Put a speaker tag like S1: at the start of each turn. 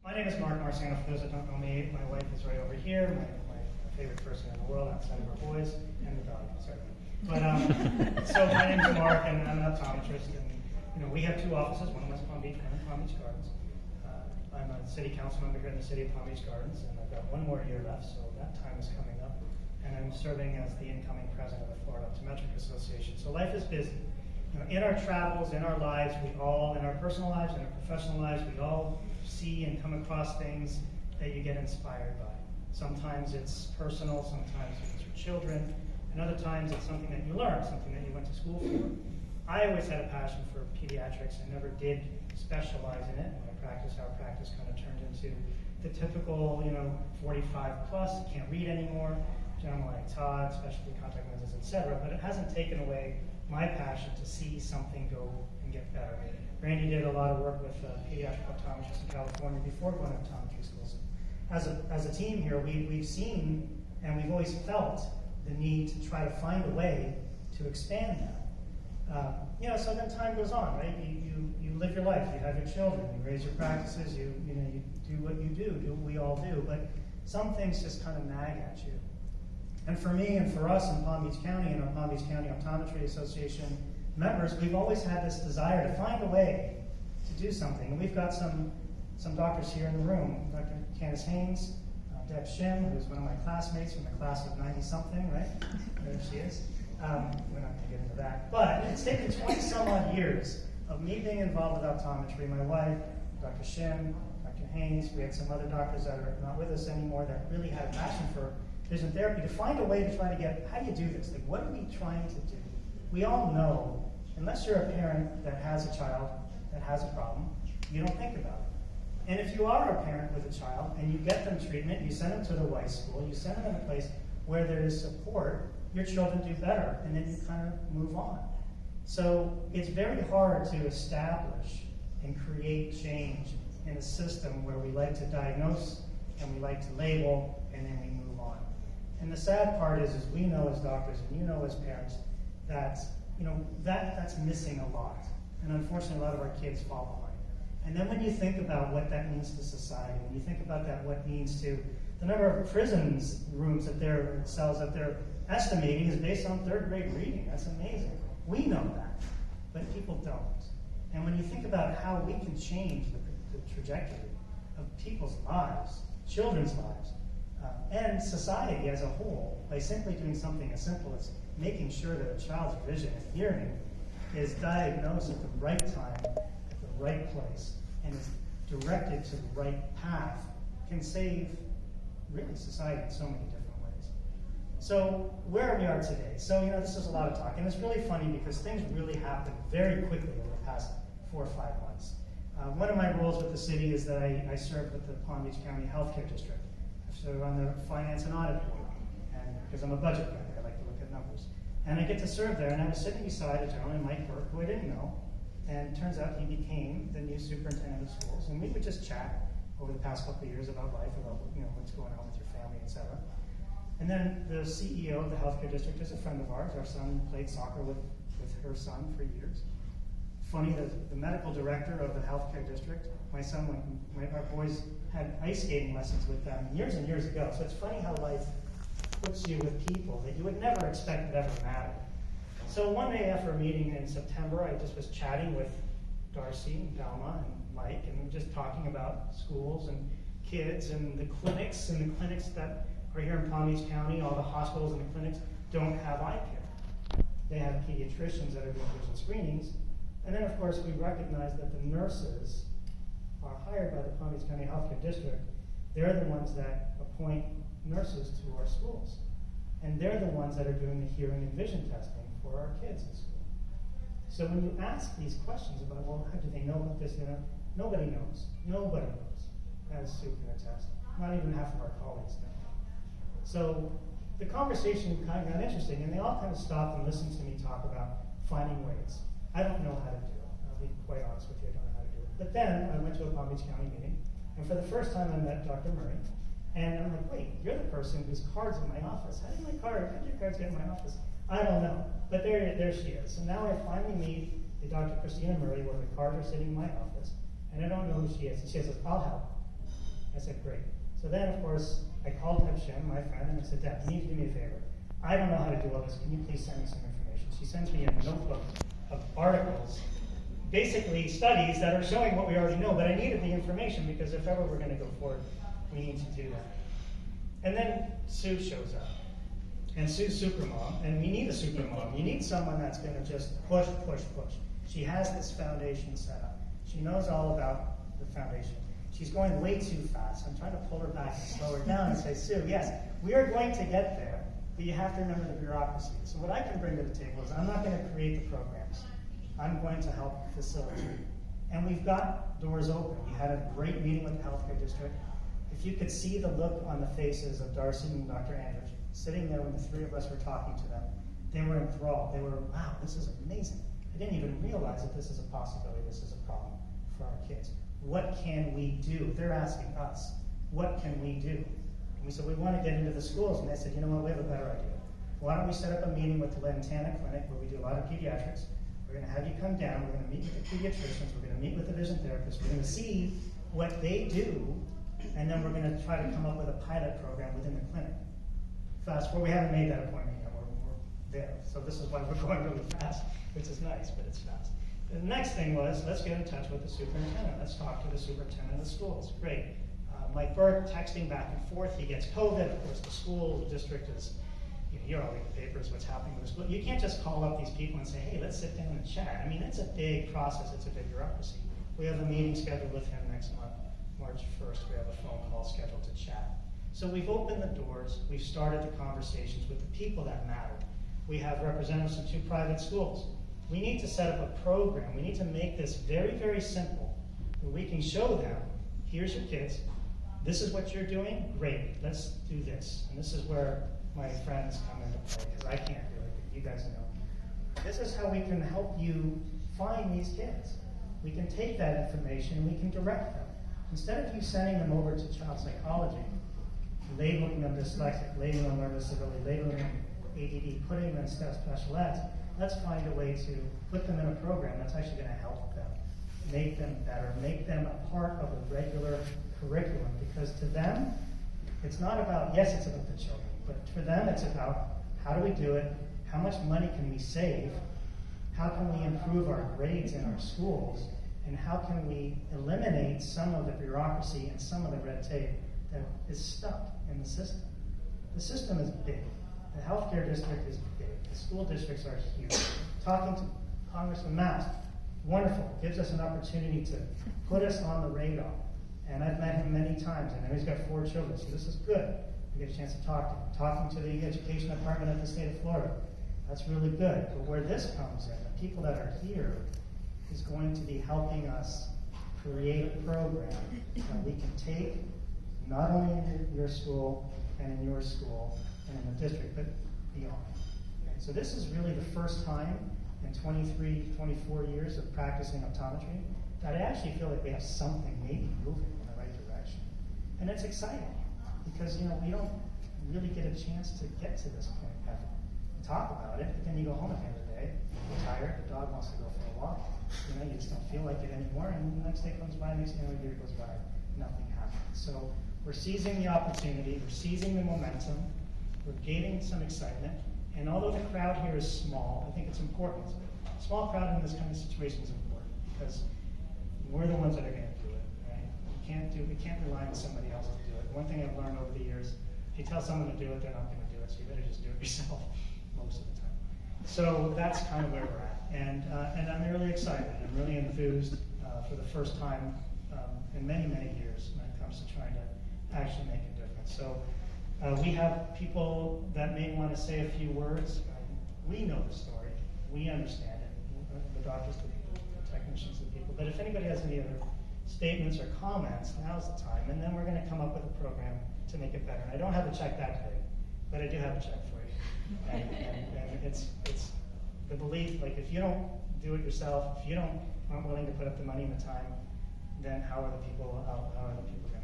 S1: My name is Mark Marciano. For those that don't know me, my wife is right over here, my favorite person in the world outside of our boys, and the dog, certainly. But so my name is Mark, and I'm an optometrist. And we have two offices, one in West Palm Beach, one in Palm Beach Gardens. I'm a city council member here in the city of Palm Beach Gardens, and I've got one more year left, so that time is coming up. And I'm serving as the incoming president of the Florida Optometric Association. So life is busy. In our travels, in our lives, in our personal lives, in our professional lives, we all see and come across things that you get inspired by. Sometimes it's personal, sometimes it's your children, and other times it's something that you learned, something that you went to school for. I always had a passion for pediatrics. I never did specialize in it. Our practice kind of turned into the typical, 45 plus, can't read anymore, general like Todd, specialty contact lenses, etc. But it hasn't taken away my passion to see something go and get better. Randy did a lot of work with pediatric optometrists in California before going to optometry schools. As a team here, we've seen and we've always felt the need to try to find a way to expand that. So then time goes on, right? You live your life, you have your children, you raise your practices, you do what you do what we all do, but some things just kind of nag at you. And for me and for us in Palm Beach County and our Palm Beach County Optometry Association members, we've always had this desire to find a way to do something. And we've got some doctors here in the room, Dr. Candace Haynes, Deb Shim, who's one of my classmates from the class of 90-something, right? There she is. We're not going to get into that. But it's taken 20-some odd years of me being involved with optometry, my wife, Dr. Shim, Dr. Haynes, we had some other doctors that are not with us anymore that really had a passion for vision therapy, to find a way to try to get, how do you do this? Like, what are we trying to do? We all know, unless you're a parent that has a child that has a problem, you don't think about it. And if you are a parent with a child and you get them treatment, you send them to the Weiss School, you send them in a place where there is support, your children do better, and then you kind of move on. So it's very hard to establish and create change in a system where we like to diagnose and we like to label and then we move on. And the sad part is we know as doctors and as parents that that's missing a lot. And unfortunately, a lot of our kids fall behind. And then when you think about what that means to society, when you think about that, what it means to the number of prisons rooms cells that they're estimating is based on third grade reading. That's amazing. We know that, but people don't. And when you think about how we can change the trajectory of people's lives, children's lives, and society as a whole, by simply doing something as simple as making sure that a child's vision and hearing is diagnosed at the right time, at the right place, and is directed to the right path, can save really society in so many different ways. So where we are today. So this is a lot of talk, and it's really funny because things really happen very quickly over the past 4 or 5 months. One of my roles with the city is that I serve with the Palm Beach County Healthcare District. I serve on the Finance and Audit Board, and because I'm a budget guy, I like to look at numbers. And I get to serve there, and I was sitting beside a gentleman, Mike Burke, who I didn't know, and it turns out he became the new superintendent of schools, and we would just chat over the past couple of years about life, about what's going on with your family, etc. And then the CEO of the healthcare district is a friend of ours. Our son played soccer with her son for years. Funny that the medical director of the healthcare district, my son, our boys had ice skating lessons with them years and years ago. So it's funny how life puts you with people that you would never expect would ever matter. So one day after a meeting in September, I just was chatting with Darcy and Dalma and Mike, and we were just talking about schools and kids and the clinics that are here in Palm Beach County. All the hospitals and the clinics don't have eye care. They have pediatricians that are doing vision screenings. And then, of course, we recognize that the nurses are hired by the Palm Beach County Healthcare District. They're the ones that appoint nurses to our schools. And they're the ones that are doing the hearing and vision testing for our kids in school. So when you ask these questions about, well, how do they know about this? Nobody knows. Nobody knows, as Sue can attest. Not even half of our colleagues know. So the conversation kind of got interesting, and they all kind of stopped and listened to me talk about finding ways. I don't know how to do it. I'll be quite honest with you, I don't know how to do it. But then I went to a Palm Beach County meeting, and for the first time I met Dr. Murray, and I'm like, wait, you're the person whose card's in my office. How did your cards get in my office? I don't know, but there she is. So now I finally meet Dr. Christina Murray, where the cards are sitting in my office, and I don't know who she is. And she says, I'll help. I said, great. So then, of course, I called Deb Shem, my friend, and I said, Deb, you need to do me a favor. I don't know how to do all this. Can you please send me some information? She sends me a notebook of articles, basically studies that are showing what we already know, but I needed the information because if ever we're going to go forward, we need to do that. And then Sue shows up. And Sue's super mom, and we need a super mom. You need someone that's going to just push, push, push. She has this foundation set up. She knows all about the foundation. She's going way too fast. I'm trying to pull her back and slow her down and say, Sue, yes, we are going to get there, but you have to remember the bureaucracy. So what I can bring to the table is I'm not going to create the programs. I'm going to help facilitate. And we've got doors open. We had a great meeting with the healthcare district. If you could see the look on the faces of Darcy and Dr. Andrews, sitting there when the three of us were talking to them, they were enthralled. They were, wow, this is amazing. I didn't even realize that this is a possibility, this is a problem for our kids. What can we do? They're asking us, what can we do? And we said, we want to get into the schools. And they said, you know what, we have a better idea. Why don't we set up a meeting with the Lantana Clinic, where we do a lot of pediatrics. We're going to have you come down, we're going to meet with the pediatricians, we're going to meet with the vision therapists, we're going to see what they do, and then we're going to try to come up with a pilot program within the clinic. Fast forward, we haven't made that appointment yet, we're there. So this is why we're going really fast, which is nice, but it's fast. The next thing was, let's get in touch with the superintendent. Let's talk to the superintendent of the schools. Great. Mike Burke texting back and forth. He gets COVID. Of course, the school, the district is, you all read the papers, what's happening with the school. You can't just call up these people and say, hey, let's sit down and chat. I mean, it's a big process. It's a big bureaucracy. We have a meeting scheduled with him next month, March 1st. We have a phone call scheduled to chat. So we've opened the doors. We've started the conversations with the people that matter. We have representatives from 2 private schools. We need to set up a program. We need to make this very, very simple, where we can show them, here's your kids, this is what you're doing, great, let's do this. And this is where my friends come into play, because I can't do it, but you guys know. This is how we can help you find these kids. We can take that information and we can direct them. Instead of you sending them over to child psychology, labeling them dyslexic, labeling them learning disability, labeling them ADD, putting them in special eds, let's find a way to put them in a program that's actually going to help them, make them better, make them a part of a regular curriculum. Because to them, it's not about, yes, it's about the children, but for them it's about how do we do it, how much money can we save, how can we improve our grades in our schools, and how can we eliminate some of the bureaucracy and some of the red tape that is stuck in the system. The system is big. The healthcare district is big. The school districts are huge. Talking to Congressman Mast, wonderful. Gives us an opportunity to put us on the radar. And I've met him many times. I know he's got 4 children, so this is good. We get a chance to talk to him. Talking to the education department at the state of Florida. That's really good. But where this comes in, the people that are here, is going to be helping us create a program that we can take not only in your school and in your school and in the district, but beyond. Okay? So this is really the first time in 23, 24 years of practicing optometry that I actually feel like we have something maybe moving in the right direction. And it's exciting because, you know, we don't really get a chance to get to this point ever. We talk about it, but then you go home at the end of the day, you're tired, the dog wants to go for a walk, you know, you just don't feel like it anymore, and the next day comes by, next thing you know, a year goes by, nothing happens. So we're seizing the opportunity, we're seizing the momentum, we're gaining some excitement, and although the crowd here is small, I think it's important. A small crowd in this kind of situation is important because we're the ones that are going to do it, right? We can't rely on somebody else to do it. One thing I've learned over the years, if you tell someone to do it, they're not going to do it, so you better just do it yourself most of the time. So that's kind of where we're at, and I'm really excited. I'm really enthused for the first time in many, many years when it comes to trying to actually make a difference. So we have people that may want to say a few words. We know the story. We understand it. The doctors, the technicians, the people. But if anybody has any other statements or comments, now's the time. And then we're going to come up with a program to make it better. And I don't have a check that big, but I do have a check for you. And it's the belief, like if you don't do it yourself, if you aren't willing to put up the money and the time, then how are the people going